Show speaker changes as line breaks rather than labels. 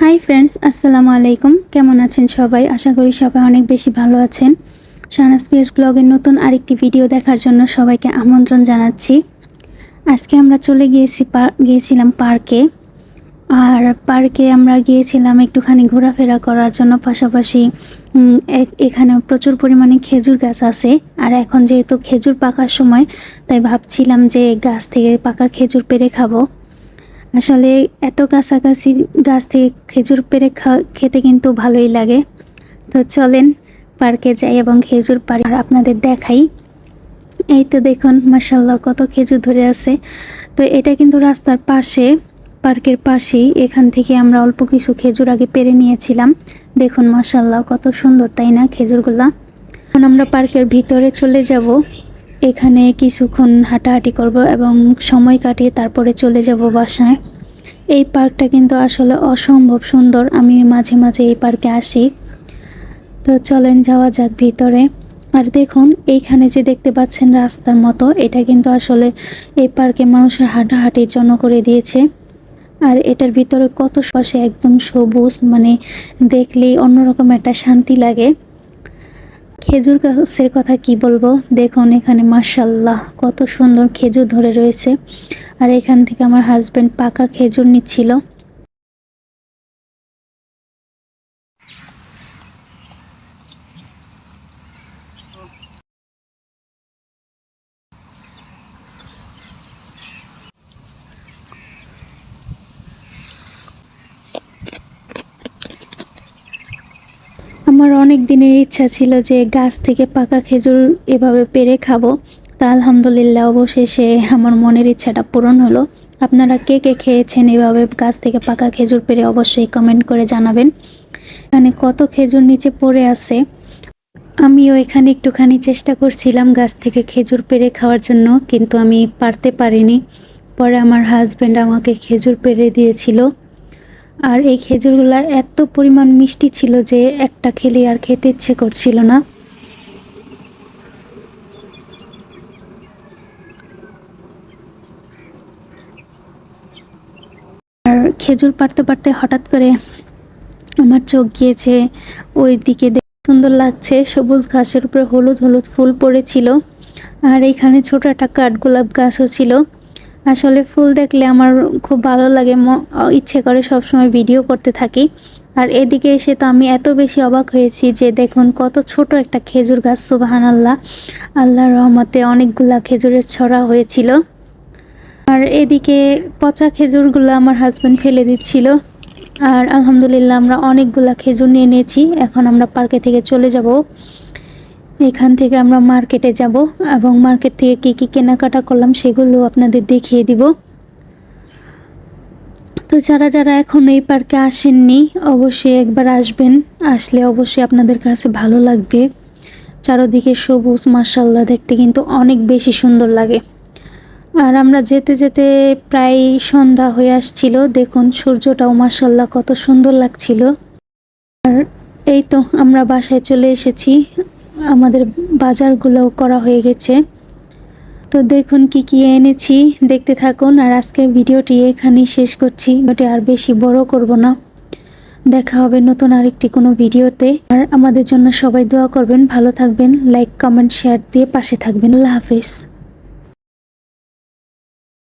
Hi friends, আসসালামু আলাইকুম। কেমন আছেন সবাই? আশা করি সবাই অনেক বেশি ভালো আছেন। শাহনাজ পিএস ব্লগের নতুন আরেকটি ভিডিও দেখার জন্য সবাইকে আমন্ত্রণ জানাচ্ছি। আজকে আমরা গিয়েছিলাম পার্কে। আর পার্কে আমরা গিয়েছিলাম একটুখানি ঘোরাফেরা করার জন্য, পাশাপাশি এখানে প্রচুর পরিমাণে খেজুর গাছ আছে। আর এখন যেহেতু খেজুর পাকার সময়, তাই ভাবছিলাম যে গাছ থেকে পাকা খেজুর পেড়ে খাবো। আসলে এত কাছাকাছি গাছ থেকে খেজুর পেড়ে খেতে কিন্তু ভালোই লাগে। তো চলেন পার্কে যাই এবং খেজুর পাড়ি আর আপনাদের দেখাই। এই তো দেখুন, মাশাআল্লাহ কত খেজুর ধরে আছে। তো এটা কিন্তু রাস্তার পাশে, পার্কের পাশেই। এখান থেকে আমরা অল্প কিছু খেজুর আগে পেড়ে নিয়েছিলাম। দেখুন মাশাআল্লাহ কত সুন্দর, তাই না খেজুরগুলা? এখন আমরা পার্কের ভিতরে চলে যাব। এখানে কিছুক্ষণ হাঁটাহাঁটি করব এবং সময় কাটিয়ে তারপরে চলে যাব বাসায়। এই পার্কটা কিন্তু আসলে অসম্ভব সুন্দর। আমি মাঝে মাঝে এই পার্কে আসি। তো চলেন যাওয়া যাক ভিতরে। আর দেখুন এইখানে যে দেখতে পাচ্ছেন রাস্তার মতো, এটা কিন্তু আসলে এই পার্কে মানুষের হাঁটাহাঁটির জন্য করে দিয়েছে। আর এটার ভিতরে কত পাশে একদম সবুজ, মানে দেখলেই অন্যরকম একটা শান্তি লাগে। খেজুর গাছের কথা কি বলবো, দেখুন এখানে মাশাআল্লাহ কত সুন্দর খেজুর ধরে রয়েছে। আর এখান থেকে আমার হাজবেন্ড পাকা খেজুর নিচ্ছিল। আমার অনেক দিনের ইচ্ছা ছিল যে গাছ থেকে পাকা খেজুর এভাবে পেড়ে খাবো। তা আলহামদুলিল্লাহ অবশেষে আমার মনের ইচ্ছাটা পূরণ হলো। আপনারা কে কে খেয়েছেন এভাবে গাছ থেকে পাকা খেজুর পেড়ে? অবশ্যই কমেন্ট করে জানাবেন। এখানে কত খেজুর নিচে পড়ে আছে। আমিও এখানে একটুখানি চেষ্টা করছিলাম গাছ থেকে খেজুর পেড়ে খাওয়ার জন্য, কিন্তু আমি পারতে পারিনি। পরে আমার হাজবেন্ড আমাকে খেজুর পেড়ে দিয়েছিল। আর এই খেজুরগুলা এত পরিমাণ মিষ্টি ছিল যে একটা খেলে আর খেতে ইচ্ছে করছিল না। আর খেজুর পাড়তে পারতে হঠাৎ করে আমার চোখ গিয়েছে ওই দিকে। সুন্দর লাগছে, সবুজ ঘাসের উপরে হলুদ হলুদ ফুল পড়েছিল। আর এখানে ছোট একটা কাঠগোলাপ গাছও ছিল। আসলে ফুল দেখলে আমার খুব ভালো লাগে, ইচ্ছে করে সবসময় ভিডিও করতে থাকি। আর এদিকে এসে তো আমি এত বেশি অবাক হয়েছি যে দেখুন কত ছোট একটা খেজুর গাছ। সুবহানাল্লাহ, আল্লাহর রহমতে অনেকগুলা খেজুরের ছড়া হয়েছিল। আর এদিকে পচা খেজুরগুলো আমার হাজবেন্ড ফেলে দিচ্ছিল। আর আলহামদুলিল্লাহ আমরা অনেকগুলা খেজুর নিয়ে নিয়েছি। এখন আমরা পার্কে থেকে চলে যাব। এখান থেকে আমরা মার্কেটে যাব এবং মার্কেট থেকে কি কি কেনাকাটা করলাম সেগুলো আপনাদের দেখিয়ে দিব। তো যারা যারা এখন এই পার্কে আসেননি অবশ্যই একবার আসবেন। আসলে অবশ্যই আপনাদের কাছে ভালো লাগবে। চারদিকে সবুজ, মাশাআল্লাহ দেখতে কিন্তু অনেক বেশি সুন্দর লাগে। আর আমরা যেতে যেতে প্রায় সন্ধ্যা হয়ে আসছিল। দেখুন সূর্যটাও মাশাআল্লাহ কত সুন্দর লাগছিল। আর এই তো আমরা বাসায় চলে এসেছি। আমাদের বাজারগুলোও করা হয়ে গেছে। তো দেখুন কি কি এনেছি, দেখতে থাকুন। আর আজকের ভিডিওটি এখানেই শেষ করছি। ভিডিওটি আর বেশি বড় করব না। দেখা হবে নতুন আরেকটি কোনো ভিডিওতে। আর আমাদের জন্য সবাই দোয়া করবেন, ভালো থাকবেন, লাইক কমেন্ট শেয়ার দিয়ে পাশে থাকবেন। আল্লাহ হাফেজ।